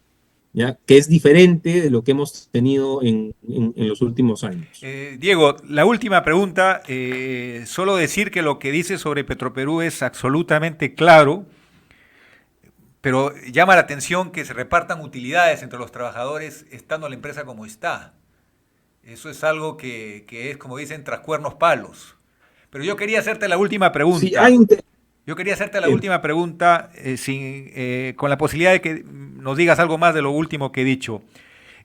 ¿ya? Que es diferente de lo que hemos tenido en los últimos años. Diego, la última pregunta, solo decir que lo que dice sobre Petroperú es absolutamente claro, pero llama la atención que se repartan utilidades entre los trabajadores estando la empresa como está. Eso es algo que es, como dicen, tras cuernos palos. Pero yo quería hacerte la última pregunta. Sí, hay Yo quería hacerte la última pregunta con la posibilidad de que nos digas algo más de lo último que he dicho.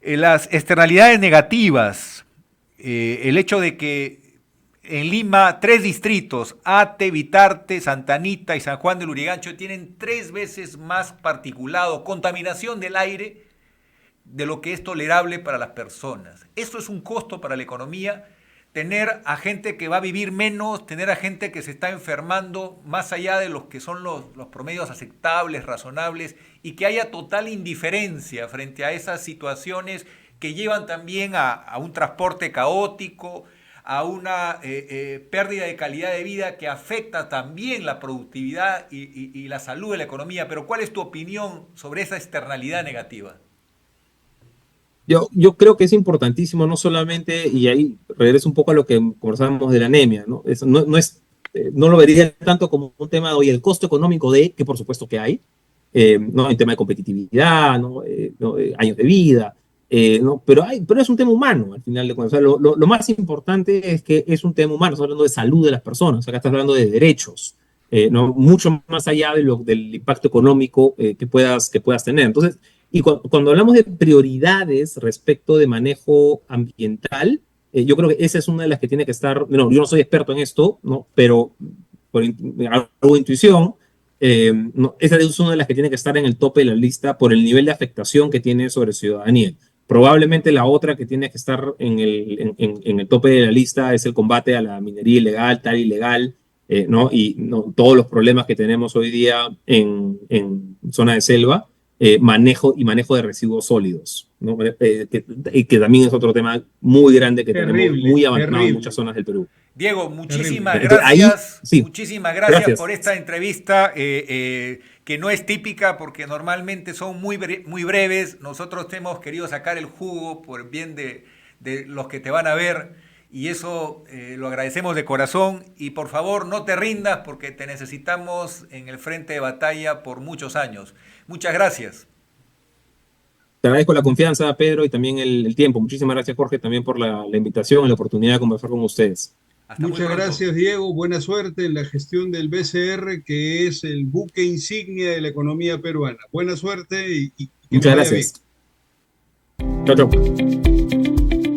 Las externalidades negativas, el hecho de que en Lima 3 distritos, Ate, Vitarte, Santa Anita y San Juan del Lurigancho, tienen 3 veces más particulado, contaminación del aire, de lo que es tolerable para las personas. Esto es un costo para la economía. Tener a gente que va a vivir menos, tener a gente que se está enfermando más allá de los que son los promedios aceptables, razonables, y que haya total indiferencia frente a esas situaciones que llevan también a un transporte caótico, a una pérdida de calidad de vida que afecta también la productividad y la salud de la economía. Pero ¿cuál es tu opinión sobre esa externalidad negativa? Yo creo que es importantísimo, no solamente, y ahí regreso un poco a lo que conversábamos de la anemia, ¿no? No lo vería tanto como un tema de hoy el costo económico que por supuesto que hay, ¿no? En tema de competitividad, ¿no? Años de vida, ¿no? Pero es un tema humano, al final de cuentas. O sea, lo más importante es que es un tema humano, estás hablando de salud de las personas, acá estás hablando de derechos, ¿no? Mucho más allá del impacto económico que puedas tener. Entonces, y cuando hablamos de prioridades respecto de manejo ambiental, yo creo que esa es una de las que tiene que estar, no, yo no soy experto en esto, ¿no? Pero hago intuición, no, esa es una de las que tiene que estar en el tope de la lista por el nivel de afectación que tiene sobre ciudadanía. Probablemente la otra que tiene que estar en el tope de la lista es el combate a la minería ilegal, tal ilegal, ¿no? Y no, todos los problemas que tenemos hoy día en zona de selva. Manejo de residuos sólidos, ¿no? Que también es otro tema muy grande que tenemos muy abandonado en muchas zonas del Perú. Diego, muchísimas gracias por esta entrevista que no es típica porque normalmente son muy breves. Nosotros te hemos querido sacar el jugo por el bien de los que te van a ver y eso lo agradecemos de corazón y por favor no te rindas porque te necesitamos en el frente de batalla por muchos años. Muchas gracias. Te agradezco la confianza, Pedro, y también el tiempo. Muchísimas gracias, Jorge, también por la invitación y la oportunidad de conversar con ustedes. Muchas gracias, Diego. Buena suerte en la gestión del BCR, que es el buque insignia de la economía peruana. Buena suerte y que muchas gracias. Chao, chao.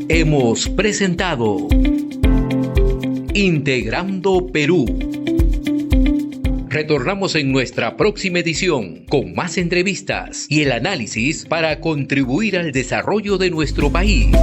Hemos presentado Integrando Perú. Retornamos en nuestra próxima edición con más entrevistas y el análisis para contribuir al desarrollo de nuestro país.